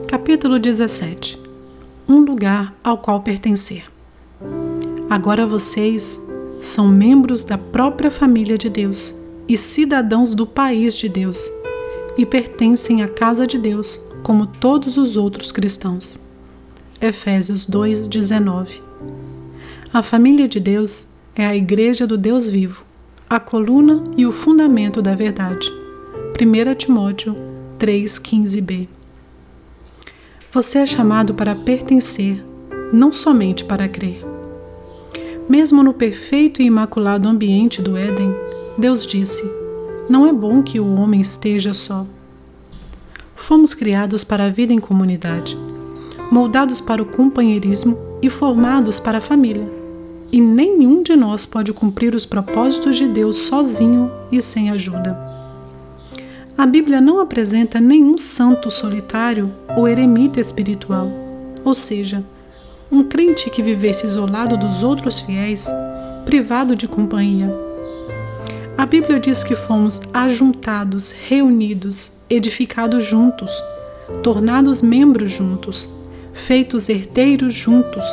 Capítulo 17. Um lugar ao qual pertencer. Agora vocês são membros da própria família de Deus e cidadãos do país de Deus, e pertencem à casa de Deus como todos os outros cristãos. Efésios 2:19. A família de Deus é a igreja do Deus vivo, a coluna e o fundamento da verdade. 1 Timóteo 3:15b. Você é chamado para pertencer, não somente para crer. Mesmo no perfeito e imaculado ambiente do Éden, Deus disse: não é bom que o homem esteja só. Fomos criados para a vida em comunidade, moldados para o companheirismo e formados para a família. E nenhum de nós pode cumprir os propósitos de Deus sozinho e sem ajuda. A Bíblia não apresenta nenhum santo solitário ou eremita espiritual, ou seja, um crente que vivesse isolado dos outros fiéis, privado de companhia. A Bíblia diz que fomos ajuntados, reunidos, edificados juntos, tornados membros juntos, feitos herdeiros juntos,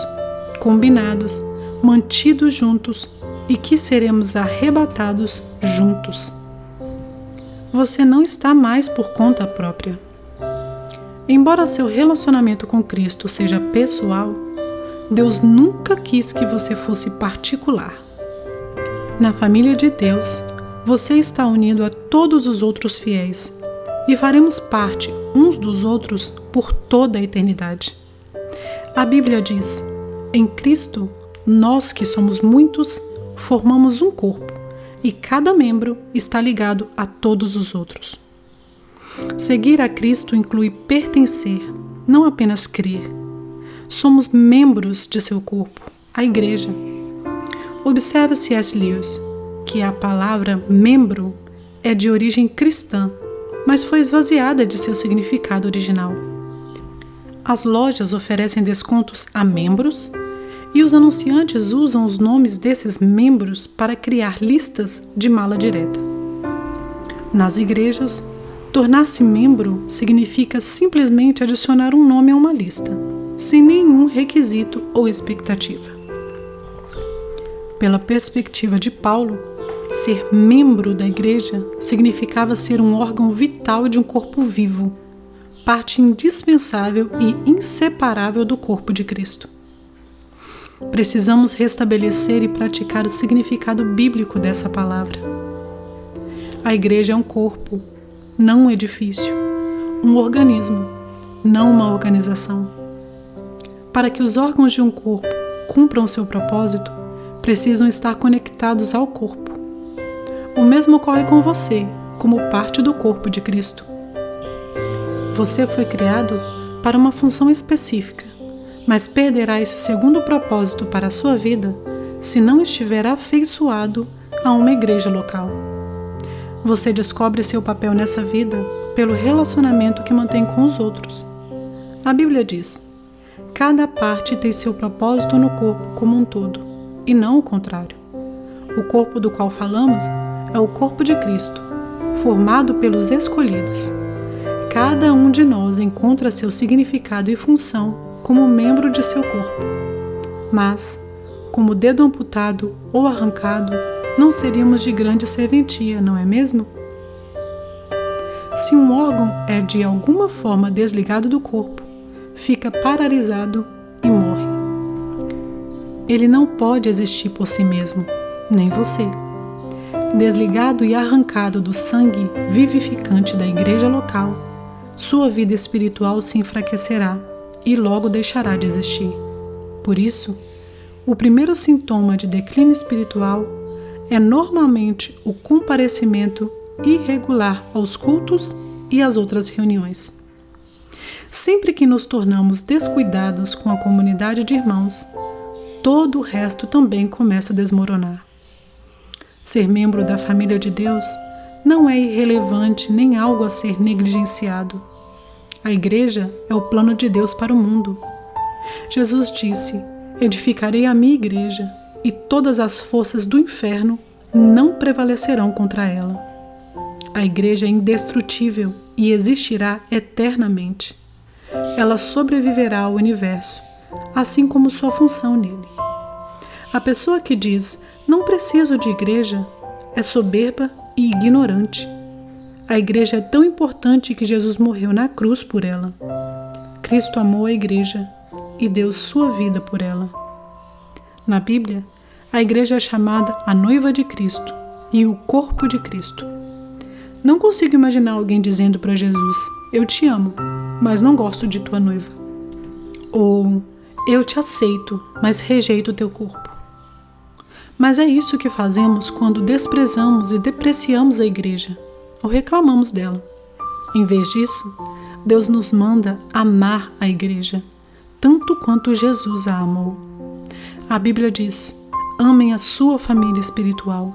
combinados, mantidos juntos e que seremos arrebatados juntos. Você não está mais por conta própria. Embora seu relacionamento com Cristo seja pessoal, Deus nunca quis que você fosse particular. Na família de Deus, você está unido a todos os outros fiéis e faremos parte uns dos outros por toda a eternidade. A Bíblia diz: em Cristo, nós que somos muitos, formamos um corpo, e cada membro está ligado a todos os outros. Seguir a Cristo inclui pertencer, não apenas crer. Somos membros de seu corpo, a Igreja. Observe C.S. Lewis, que a palavra membro é de origem cristã, mas foi esvaziada de seu significado original. As lojas oferecem descontos a membros e os anunciantes usam os nomes desses membros para criar listas de mala direta. Nas igrejas, tornar-se membro significa simplesmente adicionar um nome a uma lista, sem nenhum requisito ou expectativa. Pela perspectiva de Paulo, ser membro da igreja significava ser um órgão vital de um corpo vivo, parte indispensável e inseparável do corpo de Cristo. Precisamos restabelecer e praticar o significado bíblico dessa palavra. A igreja é um corpo, não um edifício, um organismo, não uma organização. Para que os órgãos de um corpo cumpram seu propósito, precisam estar conectados ao corpo. O mesmo ocorre com você, como parte do corpo de Cristo. Você foi criado para uma função específica, mas perderá esse segundo propósito para a sua vida se não estiver afeiçoado a uma igreja local. Você descobre seu papel nessa vida pelo relacionamento que mantém com os outros. A Bíblia diz: cada parte tem seu propósito no corpo como um todo, e não o contrário. O corpo do qual falamos é o corpo de Cristo, formado pelos escolhidos. Cada um de nós encontra seu significado e função como membro de seu corpo. Mas, como dedo amputado ou arrancado, não seríamos de grande serventia, não é mesmo? Se um órgão é de alguma forma desligado do corpo, fica paralisado e morre. Ele não pode existir por si mesmo, nem você. Desligado e arrancado do sangue vivificante da igreja local, sua vida espiritual se enfraquecerá e logo deixará de existir. Por isso, o primeiro sintoma de declínio espiritual é normalmente o comparecimento irregular aos cultos e às outras reuniões. Sempre que nos tornamos descuidados com a comunidade de irmãos, todo o resto também começa a desmoronar. Ser membro da família de Deus não é irrelevante nem algo a ser negligenciado. A igreja é o plano de Deus para o mundo. Jesus disse: edificarei a minha igreja, e todas as forças do inferno não prevalecerão contra ela. A igreja é indestrutível e existirá eternamente. Ela sobreviverá ao universo, assim como sua função nele. A pessoa que diz, não preciso de igreja, é soberba e ignorante. A igreja é tão importante que Jesus morreu na cruz por ela. Cristo amou a igreja e deu sua vida por ela. Na Bíblia, a igreja é chamada a noiva de Cristo e o corpo de Cristo. Não consigo imaginar alguém dizendo para Jesus: eu te amo, mas não gosto de tua noiva. Ou eu te aceito, mas rejeito o teu corpo. Mas é isso que fazemos quando desprezamos e depreciamos a igreja, ou reclamamos dela. Em vez disso, Deus nos manda amar a igreja, tanto quanto Jesus a amou. A Bíblia diz: amem a sua família espiritual.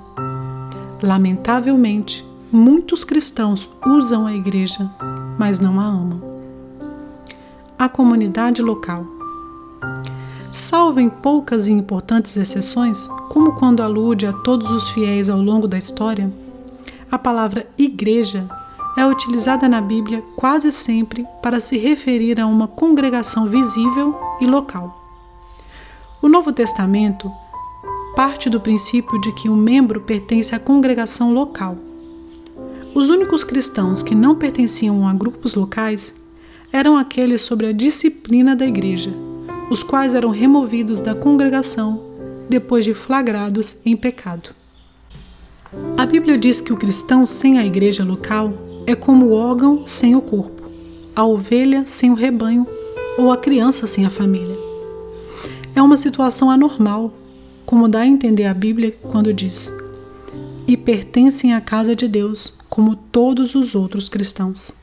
Lamentavelmente, muitos cristãos usam a igreja, mas não a amam. A comunidade local. Salvo em poucas e importantes exceções, como quando alude a todos os fiéis ao longo da história, a palavra igreja é utilizada na Bíblia quase sempre para se referir a uma congregação visível e local. O Novo Testamento parte do princípio de que o membro pertence à congregação local. Os únicos cristãos que não pertenciam a grupos locais eram aqueles sob a disciplina da igreja, os quais eram removidos da congregação depois de flagrados em pecado. A Bíblia diz que o cristão sem a igreja local é como o órgão sem o corpo, a ovelha sem o rebanho ou a criança sem a família. É uma situação anormal, como dá a entender a Bíblia quando diz: e pertencem à casa de Deus como todos os outros cristãos.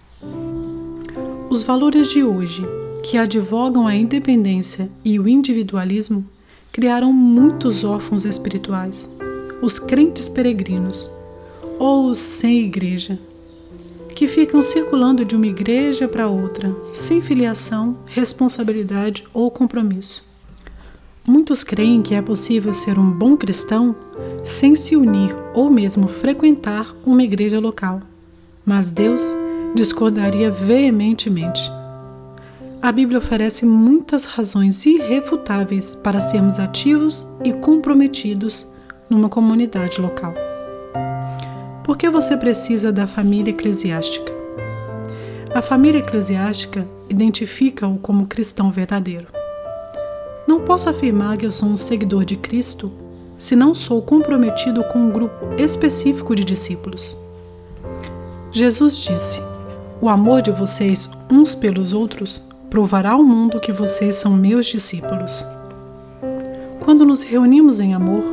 Os valores de hoje, que advogam a independência e o individualismo, criaram muitos órfãos espirituais, os crentes peregrinos, ou os sem igreja, que ficam circulando de uma igreja para outra, sem filiação, responsabilidade ou compromisso. Muitos creem que é possível ser um bom cristão sem se unir ou mesmo frequentar uma igreja local, mas Deus discordaria veementemente. A Bíblia oferece muitas razões irrefutáveis para sermos ativos e comprometidos numa comunidade local. Por que você precisa da família eclesiástica? A família eclesiástica identifica-o como cristão verdadeiro. Não posso afirmar que eu sou um seguidor de Cristo se não sou comprometido com um grupo específico de discípulos. Jesus disse: o amor de vocês uns pelos outros provará ao mundo que vocês são meus discípulos. Quando nos reunimos em amor,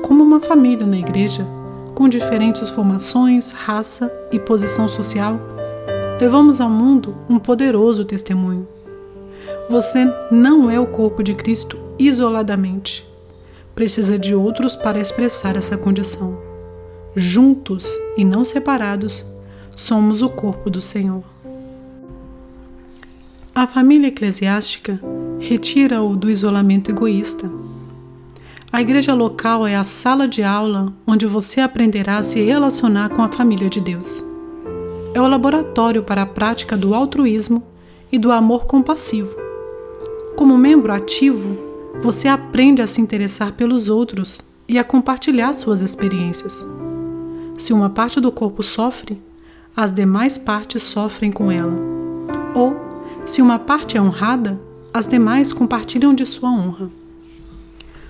como uma família na igreja, com diferentes formações, raça e posição social, levamos ao mundo um poderoso testemunho. Você não é o corpo de Cristo isoladamente. Precisa de outros para expressar essa condição. Juntos e não separados, somos o corpo do Senhor. A família eclesiástica retira-o do isolamento egoísta. A igreja local é a sala de aula onde você aprenderá a se relacionar com a família de Deus. É o laboratório para a prática do altruísmo e do amor compassivo. Como membro ativo, você aprende a se interessar pelos outros e a compartilhar suas experiências. Se uma parte do corpo sofre, as demais partes sofrem com ela. Ou, se uma parte é honrada, as demais compartilham de sua honra.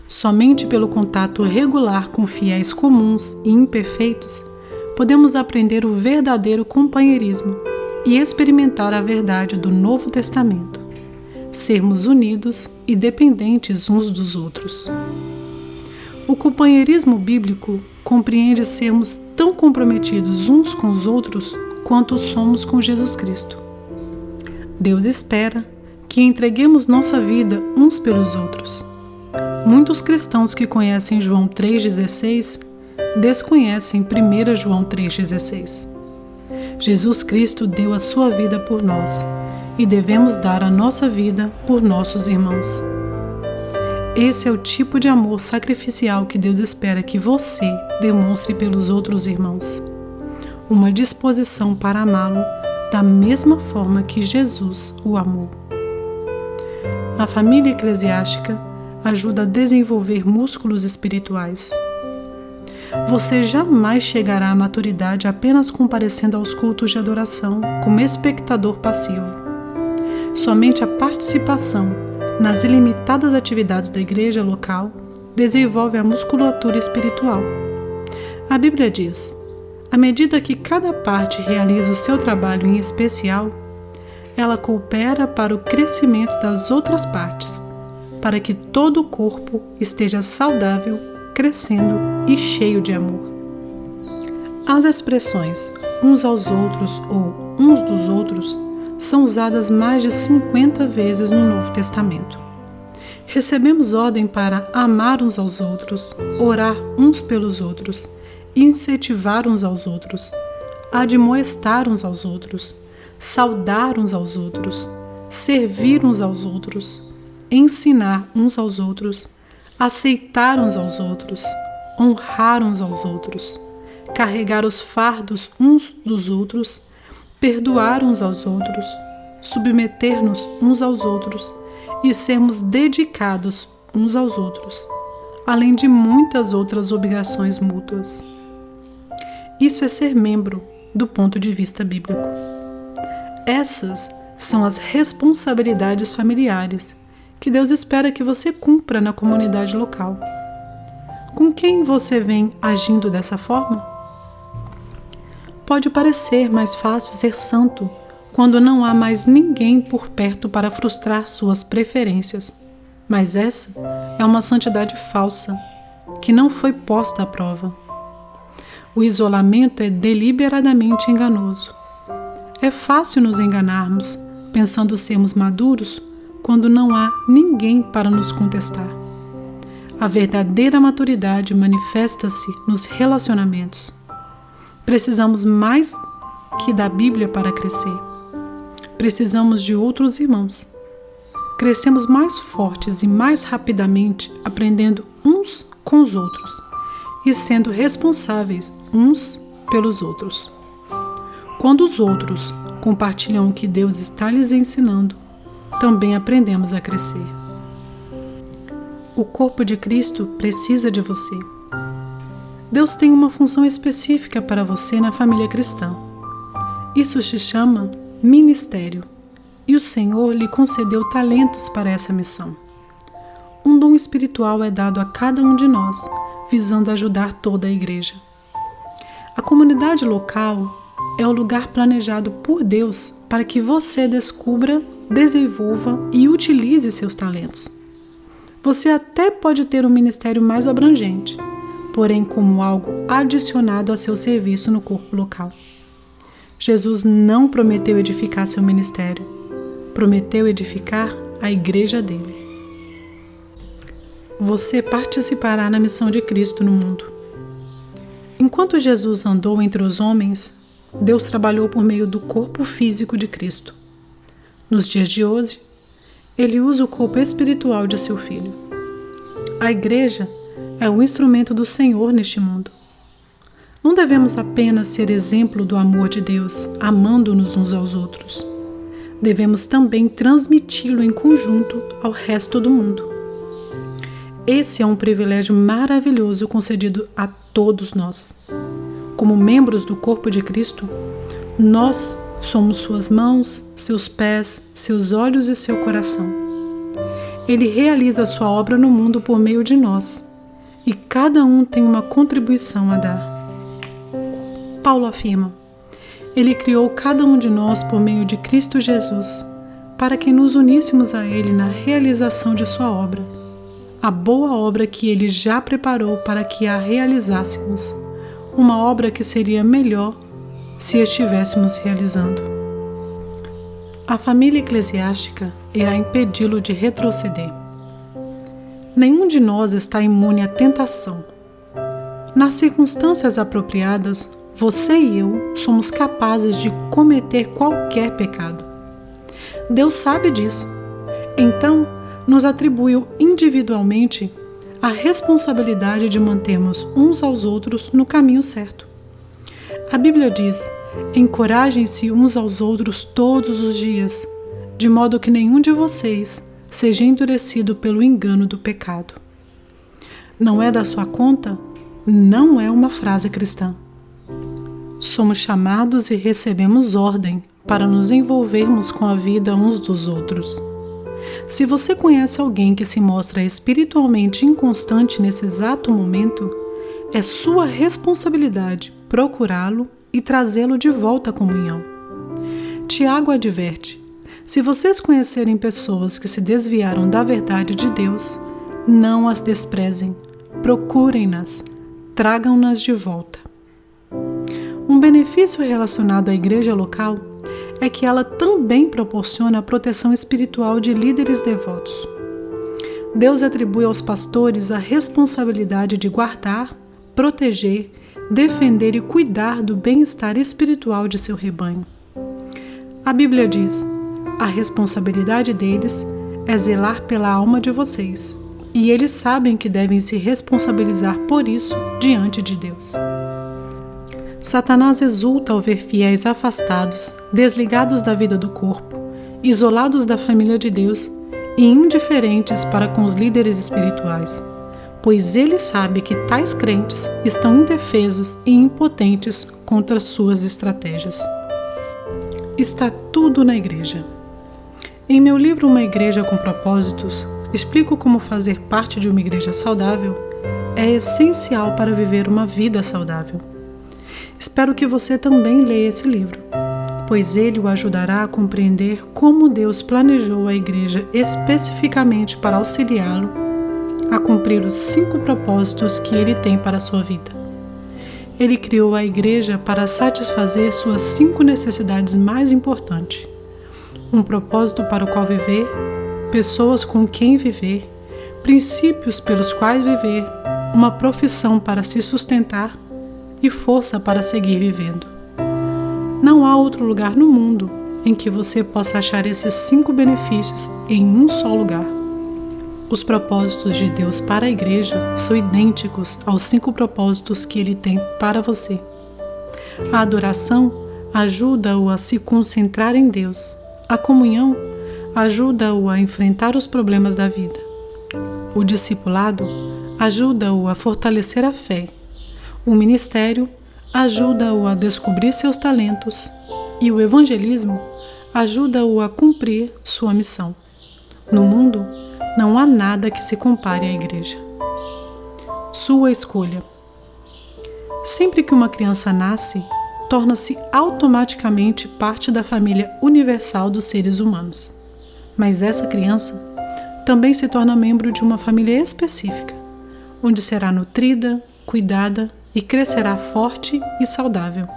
Somente pelo contato regular com fiéis comuns e imperfeitos, podemos aprender o verdadeiro companheirismo e experimentar a verdade do Novo Testamento. Sermos unidos e dependentes uns dos outros. O companheirismo bíblico compreende sermos tão comprometidos uns com os outros quanto somos com Jesus Cristo. Deus espera que entreguemos nossa vida uns pelos outros. Muitos cristãos que conhecem João 3,16 desconhecem 1 João 3,16. Jesus Cristo deu a sua vida por nós e devemos dar a nossa vida por nossos irmãos. Esse é o tipo de amor sacrificial que Deus espera que você demonstre pelos outros irmãos. Uma disposição para amá-lo da mesma forma que Jesus o amou. A família eclesiástica ajuda a desenvolver músculos espirituais. Você jamais chegará à maturidade apenas comparecendo aos cultos de adoração como espectador passivo. Somente a participação nas ilimitadas atividades da igreja local desenvolve a musculatura espiritual. A Bíblia diz: à medida que cada parte realiza o seu trabalho em especial, ela coopera para o crescimento das outras partes, para que todo o corpo esteja saudável, crescendo e cheio de amor. As expressões uns aos outros ou uns dos outros são usadas mais de 50 vezes no Novo Testamento. Recebemos ordem para amar uns aos outros, orar uns pelos outros, incentivar uns aos outros, admoestar uns aos outros, saudar uns aos outros, servir uns aos outros, ensinar uns aos outros, aceitar uns aos outros, honrar uns aos outros, carregar os fardos uns dos outros, perdoar uns aos outros, submeter-nos uns aos outros e sermos dedicados uns aos outros, além de muitas outras obrigações mútuas. Isso é ser membro do ponto de vista bíblico. Essas são as responsabilidades familiares que Deus espera que você cumpra na comunidade local. Com quem você vem agindo dessa forma? Pode parecer mais fácil ser santo quando não há mais ninguém por perto para frustrar suas preferências, mas essa é uma santidade falsa, que não foi posta à prova. O isolamento é deliberadamente enganoso. É fácil nos enganarmos, pensando sermos maduros, quando não há ninguém para nos contestar. A verdadeira maturidade manifesta-se nos relacionamentos. Precisamos mais que da Bíblia para crescer. Precisamos de outros irmãos. Crescemos mais fortes e mais rapidamente aprendendo uns com os outros e sendo responsáveis uns pelos outros. Quando os outros compartilham o que Deus está lhes ensinando, também aprendemos a crescer. O corpo de Cristo precisa de você. Deus tem uma função específica para você na família cristã. Isso se chama ministério, e o Senhor lhe concedeu talentos para essa missão. Um dom espiritual é dado a cada um de nós, visando ajudar toda a igreja. A comunidade local é o lugar planejado por Deus para que você descubra, desenvolva e utilize seus talentos. Você até pode ter um ministério mais abrangente, porém como algo adicionado a seu serviço no corpo local. Jesus não prometeu edificar seu ministério, prometeu edificar a igreja dele. Você participará na missão de Cristo no mundo. Enquanto Jesus andou entre os homens, Deus trabalhou por meio do corpo físico de Cristo. Nos dias de hoje, Ele usa o corpo espiritual de seu Filho. A igreja é o instrumento do Senhor neste mundo. Não devemos apenas ser exemplo do amor de Deus, amando-nos uns aos outros. Devemos também transmiti-lo em conjunto ao resto do mundo. Esse é um privilégio maravilhoso concedido a todos nós. Como membros do corpo de Cristo, nós somos suas mãos, seus pés, seus olhos e seu coração. Ele realiza a sua obra no mundo por meio de nós, e cada um tem uma contribuição a dar. Paulo afirma: Ele criou cada um de nós por meio de Cristo Jesus, para que nos uníssemos a Ele na realização de sua obra, a boa obra que Ele já preparou para que a realizássemos, uma obra que seria melhor se estivéssemos realizando. A família eclesiástica irá impedi-lo de retroceder. Nenhum de nós está imune à tentação. Nas circunstâncias apropriadas, você e eu somos capazes de cometer qualquer pecado. Deus sabe disso. Então, nos atribuiu individualmente a responsabilidade de mantermos uns aos outros no caminho certo. A Bíblia diz: encorajem-se uns aos outros todos os dias, de modo que nenhum de vocês seja endurecido pelo engano do pecado. Não é da sua conta? Não é uma frase cristã. Somos chamados e recebemos ordem para nos envolvermos com a vida uns dos outros. Se você conhece alguém que se mostra espiritualmente inconstante nesse exato momento, é sua responsabilidade procurá-lo e trazê-lo de volta à comunhão. Tiago adverte: se vocês conhecerem pessoas que se desviaram da verdade de Deus, não as desprezem, procurem-nas, tragam-nas de volta. Um benefício relacionado à igreja local é que ela também proporciona a proteção espiritual de líderes devotos. Deus atribui aos pastores a responsabilidade de guardar, proteger, defender e cuidar do bem-estar espiritual de seu rebanho. A Bíblia diz: a responsabilidade deles é zelar pela alma de vocês, e eles sabem que devem se responsabilizar por isso diante de Deus. Satanás exulta ao ver fiéis afastados, desligados da vida do corpo, isolados da família de Deus e indiferentes para com os líderes espirituais, pois ele sabe que tais crentes estão indefesos e impotentes contra suas estratégias. Está tudo na igreja. Em meu livro Uma Igreja com Propósitos, explico como fazer parte de uma igreja saudável é essencial para viver uma vida saudável. Espero que você também leia esse livro, pois ele o ajudará a compreender como Deus planejou a igreja especificamente para auxiliá-lo a cumprir os 5 propósitos que ele tem para a sua vida. Ele criou a igreja para satisfazer suas 5 necessidades mais importantes: um propósito para o qual viver, pessoas com quem viver, princípios pelos quais viver, uma profissão para se sustentar e força para seguir vivendo. Não há outro lugar no mundo em que você possa achar esses 5 benefícios em um só lugar. Os propósitos de Deus para a igreja são idênticos aos 5 propósitos que Ele tem para você. A adoração ajuda-o a se concentrar em Deus. A comunhão ajuda-o a enfrentar os problemas da vida. O discipulado ajuda-o a fortalecer a fé. O ministério ajuda-o a descobrir seus talentos e o evangelismo ajuda-o a cumprir sua missão. No mundo, não há nada que se compare à igreja. Sua escolha. Sempre que uma criança nasce, torna-se automaticamente parte da família universal dos seres humanos. Mas essa criança também se torna membro de uma família específica, onde será nutrida, cuidada e crescerá forte e saudável.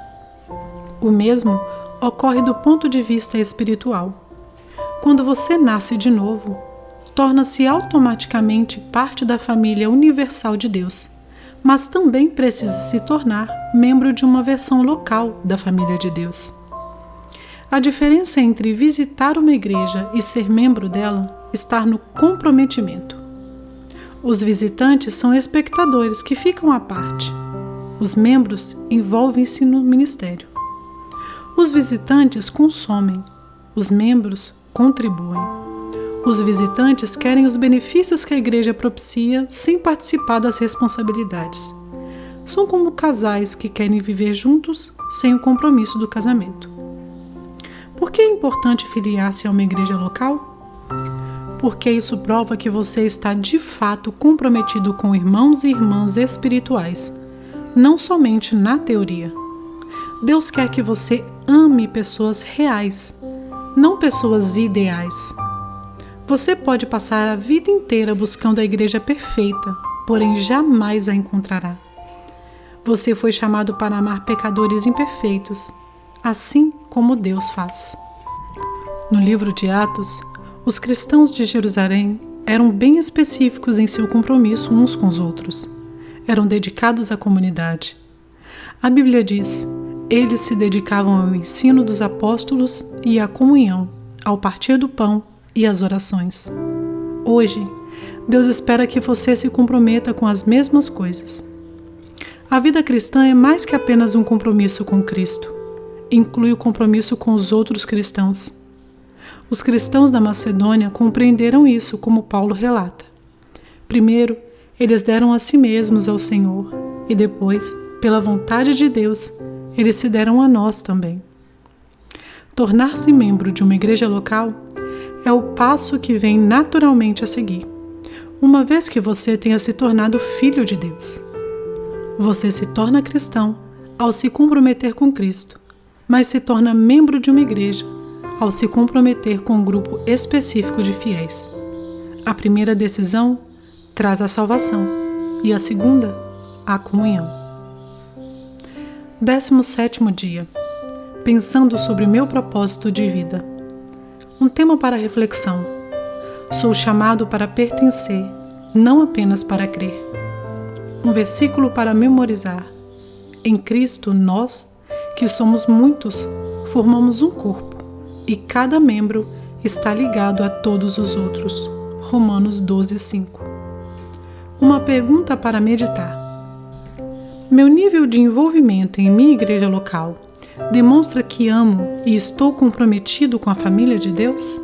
O mesmo ocorre do ponto de vista espiritual. Quando você nasce de novo, torna-se automaticamente parte da família universal de Deus, mas também precisa se tornar membro de uma versão local da família de Deus. A diferença entre visitar uma igreja e ser membro dela está no comprometimento. Os visitantes são espectadores que ficam à parte. Os membros envolvem-se no ministério. Os visitantes consomem, os membros contribuem. Os visitantes querem os benefícios que a igreja propicia sem participar das responsabilidades. São como casais que querem viver juntos sem o compromisso do casamento. Por que é importante filiar-se a uma igreja local? Porque isso prova que você está de fato comprometido com irmãos e irmãs espirituais, não somente na teoria. Deus quer que você ame pessoas reais, não pessoas ideais. Você pode passar a vida inteira buscando a igreja perfeita, porém jamais a encontrará. Você foi chamado para amar pecadores imperfeitos, assim como Deus faz. No livro de Atos, os cristãos de Jerusalém eram bem específicos em seu compromisso uns com os outros. Eram dedicados à comunidade. A Bíblia diz: eles se dedicavam ao ensino dos apóstolos e à comunhão, ao partir do pão e às orações. Hoje, Deus espera que você se comprometa com as mesmas coisas. A vida cristã é mais que apenas um compromisso com Cristo. Inclui o compromisso com os outros cristãos. Os cristãos da Macedônia compreenderam isso, como Paulo relata. Primeiro, eles deram a si mesmos ao Senhor e depois, pela vontade de Deus, eles se deram a nós também. Tornar-se membro de uma igreja local é o passo que vem naturalmente a seguir, uma vez que você tenha se tornado filho de Deus. Você se torna cristão ao se comprometer com Cristo, mas se torna membro de uma igreja ao se comprometer com um grupo específico de fiéis. A primeira decisão traz a salvação e a segunda, a comunhão. 17º dia. Pensando sobre meu propósito de vida. Um tema para reflexão. Sou chamado para pertencer, não apenas para crer. Um versículo para memorizar. Em Cristo, nós, que somos muitos, formamos um corpo, e cada membro está ligado a todos os outros. Romanos 12:5. Uma pergunta para meditar. Meu nível de envolvimento em minha igreja local demonstra que amo e estou comprometido com a família de Deus?